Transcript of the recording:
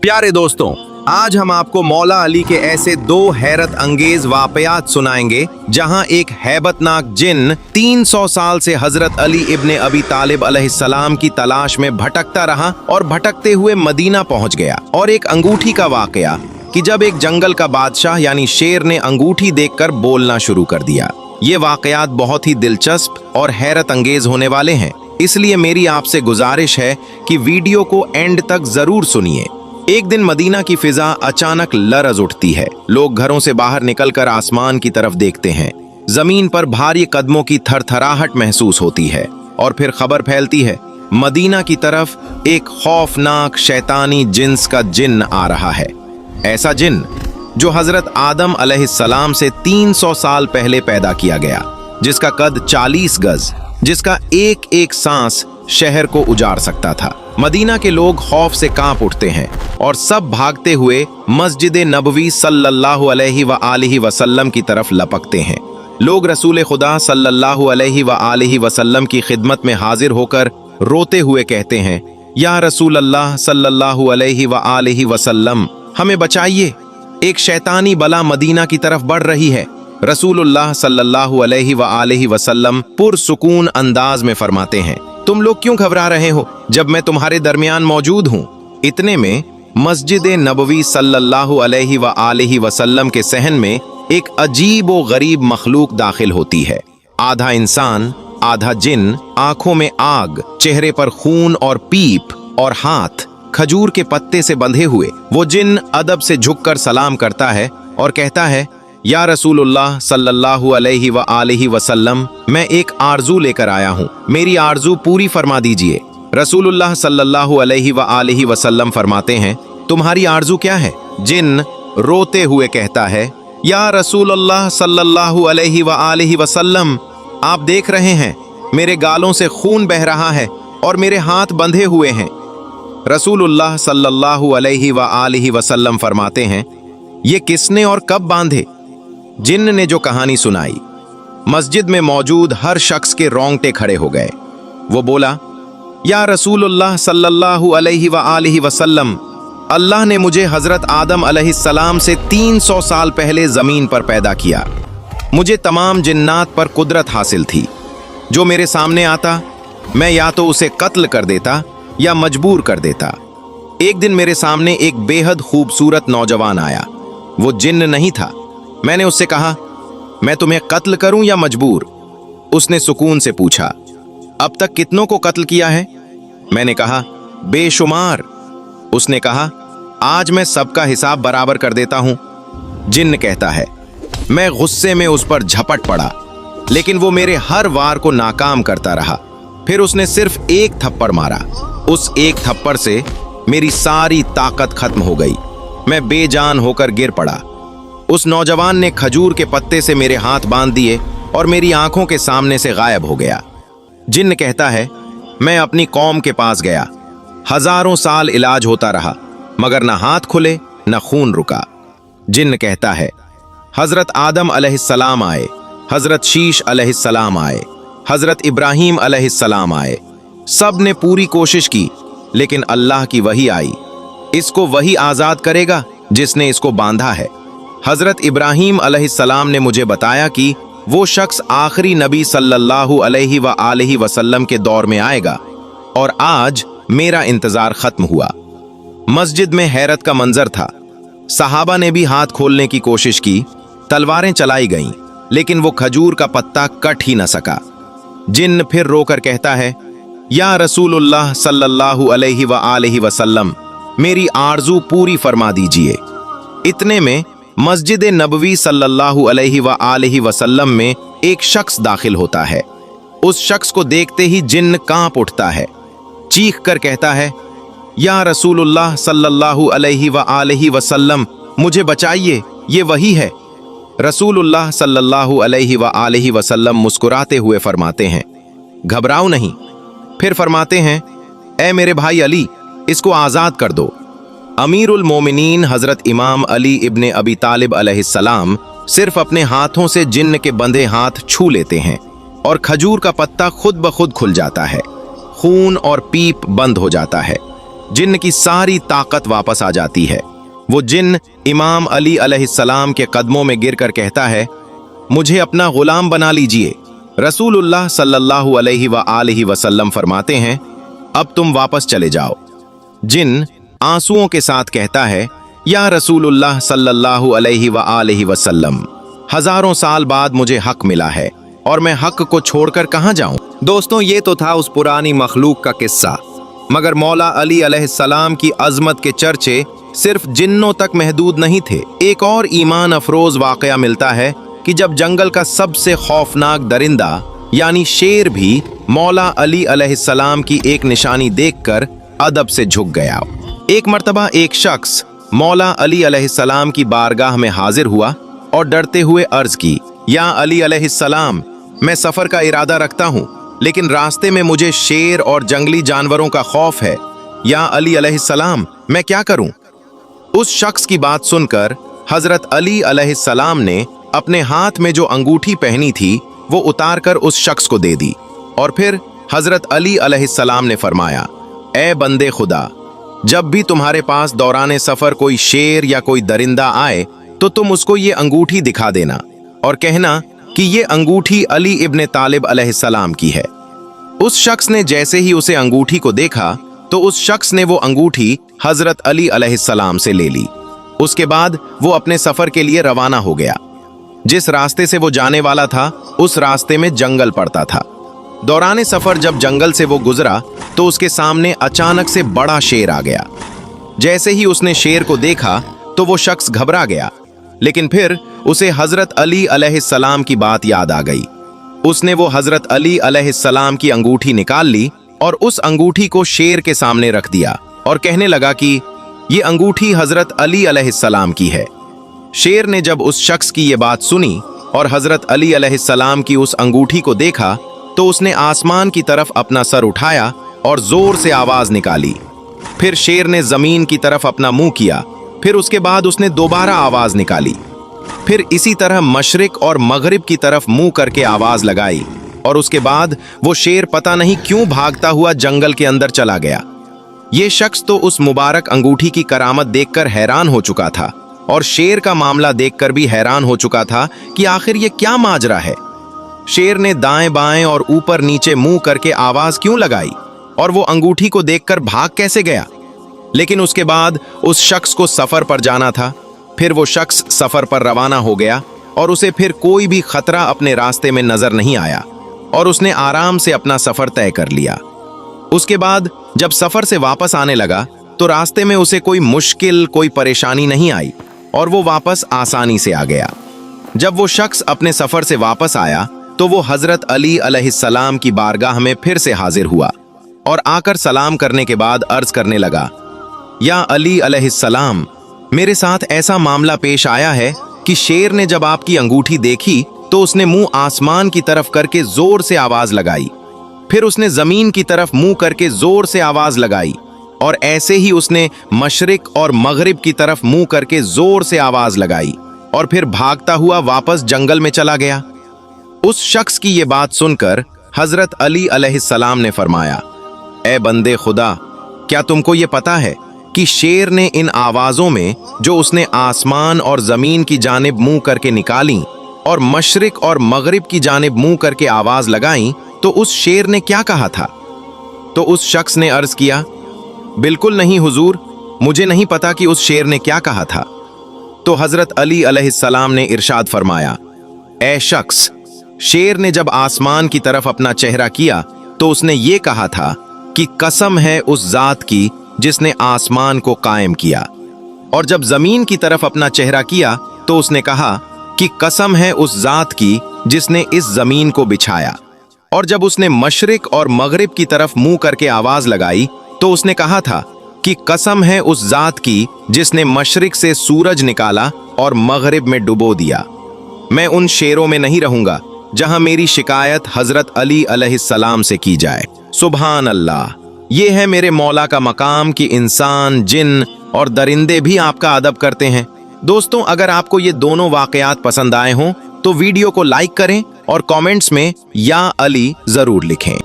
प्यारे दोस्तों, आज हम आपको मौला अली के ऐसे दो हैरत अंगेज वाकयात सुनाएंगे जहां एक हैबतनाक जिन 300 साल से हजरत अली इब्ने अबी तालिब अलैहिस्सलाम की तलाश में भटकता रहा और भटकते हुए मदीना पहुंच गया। और एक अंगूठी का वाकया कि जब एक जंगल का बादशाह यानी शेर ने अंगूठी देखकर बोलना शुरू कर दिया। ये वाकयात बहुत ही दिलचस्प और हैरत अंगेज होने वाले हैं, इसलिए मेरी आपसे गुजारिश है कि वीडियो को एंड तक जरूर सुनिए। एक दिन मदीना की फिजा अचानक लरज उठती है। लोग घरों से बाहर निकलकर आसमान की तरफ देखते हैं। जमीन पर भारी कदमों की थरथराहट महसूस होती है और फिर खबर फैलती है, मदीना की तरफ एक खौफनाक शैतानी जिन्स का जिन्न आ रहा है। ऐसा जिन्न जो हजरत आदम अलैहिस्सलाम से 300 साल पहले पैदा किया गया, जिसका कद 40 गज, जिसका एक एक सांस शहर को उजाड़ सकता था। मदीना के लोग खौफ से कांप उठते हैं और सब भागते हुए मस्जिद नबवी सल्लल्लाहु अलैहि व आलिहि वसल्लम की तरफ लपकते हैं। लोग रसूल खुदा सल्लल्लाहु अलैहि व आलिहि वसल्लम की खिदमत में हाजिर होकर रोते हुए कहते हैं, या रसूल अल्लाह सल्लल्लाहु अलैहि व आलिहि वसल्लम, हमें बचाइए, एक शैतानी बला मदीना की तरफ बढ़ रही है। रसूलुल्लाह सल्लल्लाहु अलैहि व आलिहि वसल्लम पुरसुकून अंदाज में फरमाते हैं, तुम लोग क्यों घबरा रहे हो जब मैं तुम्हारे दरमियान मौजूद हूँ। इतने में मस्जिद नबवी सल्लल्लाहु अलैहि व आलिहि वसल्लम के सहन में एक अजीब व गरीब मखलूक दाखिल होती है। आधा इंसान आधा जिन, आंखों में आग, चेहरे पर खून और पीप और हाथ खजूर के पत्ते से बंधे हुए। वो जिन अदब से झुककर सलाम करता है और कहता है, या रसूलुल्लाह सल्लल्लाहु अलैहि व आलिहि वसल्लम, मैं एक आरजू लेकर आया हूँ, मेरी आरजू पूरी फरमा दीजिए। रसूलुल्लाह सल्लल्लाहु अलैहि व आलिहि वसल्लम फरमाते हैं, तुम्हारी आरजू क्या है? जिन रोते हुए कहता है, या रसूलुल्लाह सल्लल्लाहु अलैहि व आलिहि वसल्लम, आप देख रहे हैं मेरे गालों से खून बह रहा है और मेरे हाथ बंधे हुए हैं। रसूलुल्लाह सल्लल्लाहु अलैहि व आलिहि वसल्लम फरमाते हैं, ये किसने और कब बांधे? जिन्न ने जो कहानी सुनाई, मस्जिद में मौजूद हर शख्स के रोंगटे खड़े हो गए। वो बोला, या रसूलुल्लाह सल्लल्लाहु अलैहि व आलिहि वसल्लम, अल्लाह ने मुझे हजरत आदम अलैहिस्सलाम से 300 साल पहले जमीन पर पैदा किया। मुझे तमाम जिन्नात पर कुदरत हासिल थी। जो मेरे सामने आता, मैं या तो उसे कत्ल कर देता या मजबूर कर देता। एक दिन मेरे सामने एक बेहद खूबसूरत नौजवान आया। वो जिन्न नहीं था। मैंने उससे कहा, मैं तुम्हें कत्ल करूं या मजबूर? उसने सुकून से पूछा, अब तक कितनों को कत्ल किया है? मैंने कहा, बेशुमार। उसने कहा, आज मैं सबका हिसाब बराबर कर देता हूं। जिन्न कहता है, मैं गुस्से में उस पर झपट पड़ा, लेकिन वो मेरे हर वार को नाकाम करता रहा। फिर उसने सिर्फ एक थप्पड़ मारा। उस एक थप्पड़ से मेरी सारी ताकत खत्म हो गई। मैं बेजान होकर गिर पड़ा। उस नौजवान ने खजूर के पत्ते से मेरे हाथ बांध दिए और मेरी आंखों के सामने से गायब हो गया। जिन्न कहता है, मैं अपनी कौम के पास गया। हजारों साल इलाज होता रहा, मगर न हाथ खुले न खून रुका। जिन्न कहता है, हजरत आदम अलैहिस्सलाम आए, हजरत शीश अलैहिस्सलाम आए, हजरत इब्राहीम अलैहिस्सलाम आए। सब ने पूरी कोशिश की, लेकिन अल्लाह की वही आई। इसको वही आजाद करेगा जिसने इसको बांधा है। हजरत इब्राहीम अलैहिस्सलाम ने मुझे बताया कि वो शख्स आखिरी नबी सल्लल्लाहु अलैहि व आलिहि वसल्लम के दौर में आएगा, और आज मेरा इंतजार खत्म हुआ। मस्जिद में हैरत का मंजर था। सहाबा ने भी हाथ खोलने की कोशिश की, तलवारें चलाई गईं, लेकिन वो खजूर का पत्ता कट ही न सका। जिन्न फिर रोकर कहता है, या रसूलुल्लाह सल्लल्लाहु अलैहि व आलिहि वसल्लम, मेरी आरजू पूरी फरमा दीजिए। इतने में मस्जिद नबवी सल्लल्लाहु अलैहि व आलिहि वसल्लम में एक शख्स दाखिल होता है। उस शख्स को देखते ही जिन्न कांप उठता है। चीख कर कहता है, या रसूलुल्लाह सल्लल्लाहु अलैहि व आलिहि वसल्लम, मुझे बचाइए, ये वही है। रसूलुल्लाह सल्लल्लाहु अलैहि व आलिहि वसल्लम मुस्कुराते हुए फरमाते हैं, घबराओ नहीं। फिर फरमाते हैं, ए मेरे भाई अली, इसको आज़ाद कर दो। अमीरुल मोमिनीन हजरत इमाम अली इब्ने अबी तालिब अलैहिस्सलाम सिर्फ अपने हाथों से जिन्न के बंधे हाथ छू लेते हैं और खजूर का पत्ता खुद ब खुद खुल जाता है। खून और पीप बंद हो जाता है। जिन्न की सारी ताकत वापस आ जाती है। वो जिन्न इमाम अली अलैहिस्सलाम के कदमों में गिरकर कहता है, मुझे अपना गुलाम बना लीजिए। रसूलुल्लाह सल्लल्लाहु अलैहि वसल्लम फरमाते हैं, अब तुम वापस चले जाओ। जिन्न आंसुओं के साथ कहता है, या रसूलुल्लाह सल्लल्लाहु अलैहि वसल्लम, हजारों साल बाद मुझे हक मिला है और मैं हक को छोड़कर कहां जाऊं। दोस्तों, ये तो था उस पुरानी मखलूक का किस्सा, मगर मौला अली अलैहिस्सलाम की अजमत के चर्चे सिर्फ जिन्नों तक महदूद नहीं थे। एक और ईमान अफरोज वाकया मिलता है कि जब जंगल का सबसे खौफनाक दरिंदा यानी शेर भी मौला अली अलैहिस्सलाम की एक निशानी देखकर अदब से झुक गया। एक मर्तबा एक शख्स मौला अली अलैहिस्सलाम की बारगाह में हाजिर हुआ और डरते हुए अर्ज की, या अली अलैहिस्सलाम, मैं सफर का इरादा रखता हूँ, लेकिन रास्ते में मुझे शेर और जंगली जानवरों का खौफ है। या अली अलैहिस्सलाम, मैं क्या करूं? उस शख्स की बात सुनकर हजरत अली अलैहिस्सलाम ने अपने हाथ में जो अंगूठी पहनी थी वो उतारकर उस शख्स को दे दी और फिर हजरत अली अलैहिस्सलाम ने फरमाया, ए बंदे खुदा, जब भी तुम्हारे पास दौरान सफर कोई शेर या कोई दरिंदा आए तो तुम उसको ये अंगूठी दिखा देना और कहना कि ये अंगूठी अली इब्ने तालिब अलैहिस्सलाम की है। उस शख्स ने जैसे ही उसे अंगूठी को देखा तो उस शख्स ने वो अंगूठी हजरत अली अलैहिस्सलाम से ले ली। उसके बाद वो अपने सफर के लिए रवाना हो गया। जिस रास्ते से वो जाने वाला था उस रास्ते में जंगल पड़ता था। दौरान सफर जब जंगल से वो गुजरा तो उसके सामने अचानक से बड़ा शेर आ गया। जैसे ही उसने शेर को देखा तो वो शख्स घबरा गया, लेकिन फिर उसे हजरत अली अलैहिस्सलाम की बात याद आ गई। उसने वो हजरत अली अलैहिस्सलाम की अंगूठी निकाल ली और उस अंगूठी को शेर के सामने रख दिया और कहने लगा कि ये अंगूठी हजरत अली अलैहिस्सलाम की है। शेर ने जब उस शख्स की ये बात सुनी और हजरत अली अलैहिस्सलाम की उस अंगूठी को देखा तो उसने आसमान की तरफ अपना सर उठाया और जोर से आवाज निकाली। फिर शेर ने जमीन की तरफ अपना मुंह किया। फिर उसके बाद उसने दोबारा आवाज निकाली। फिर इसी तरह मशरिक और मगरिब की तरफ मुंह करके आवाज लगाई और उसके बाद वो शेर पता नहीं क्यों भागता हुआ जंगल के अंदर चला गया। ये शख्स तो उस मुबारक अंगूठी की करामत देखकर हैरान हो चुका था और शेर का मामला देखकर भी हैरान हो चुका था कि आखिर ये क्या माजरा है। शेर ने दाएं बाएं और ऊपर नीचे मुंह करके आवाज क्यों लगाई और वो अंगूठी को देखकर भाग कैसे गया। लेकिन उसके बाद उस शख्स को सफर पर जाना था। फिर वो शख्स सफर पर रवाना हो गया और उसे फिर कोई भी खतरा अपने रास्ते में नजर नहीं आया और उसने आराम से अपना सफर तय कर लिया। उसके बाद जब सफर से वापस आने लगा तो रास्ते में उसे कोई मुश्किल, कोई परेशानी नहीं आई और वो वापस आसानी से आ गया। जब वो शख्स अपने सफर से वापस आया तो वो हजरत अली अलैहिस्सलाम की बारगाह में फिर से हाजिर हुआ और आकर सलाम करने के बाद अर्ज करने लगा, या अली अलैहिस्सलाम, मेरे साथ ऐसा मामला पेश आया है कि शेर ने जब आपकी अंगूठी देखी तो उसने मुंह आसमान की तरफ करके जोर से आवाज लगाई। फिर उसने जमीन की तरफ मुंह करके जोर से आवाज लगाई और ऐसे ही उसने मशरिक और मगरिब की तरफ मुंह करके जोर से आवाज लगाई और फिर भागता हुआ वापस जंगल में चला गया। उस शख्स की ये बात सुनकर हजरत अली अलैहिस्सलाम ने फरमाया, ए बंदे खुदा, क्या तुमको ये पता है कि शेर ने इन आवाजों में जो उसने आसमान और जमीन की जानिब मुंह करके निकाली और मशरिक और मगरिब की जानिब मुंह करके आवाज लगाई तो उस शेर ने क्या कहा था? तो उस शख्स ने अर्ज किया, बिल्कुल नहीं हुजूर, मुझे नहीं पता कि उस शेर ने क्या कहा था। तो हजरत अली अलैहिस्सलाम ने इरशाद फरमाया, ए शख्स, शेर ने जब आसमान की तरफ अपना चेहरा किया तो उसने ये कहा था कि कसम है उस जात की जिसने आसमान को कायम किया, और जब जमीन की तरफ अपना चेहरा किया तो उसने कहा कि कसम है उस जात की जिसने इस जमीन को बिछाया, और जब उसने मशरिक और मगरिब की तरफ मुंह करके आवाज लगाई तो उसने कहा था कि कसम है उस जात की जिसने मशरिक से सूरज निकाला और मगरिब में डुबो दिया। मैं उन शेरों में नहीं रहूंगा जहां मेरी शिकायत हजरत अली अलैहिस्सलाम से की जाए। सुभान अल्लाह, ये है मेरे मौला का मकाम कि इंसान, जिन और दरिंदे भी आपका अदब करते हैं। दोस्तों, अगर आपको ये दोनों वाकयात पसंद आए हों तो वीडियो को लाइक करें और कमेंट्स में या अली जरूर लिखें।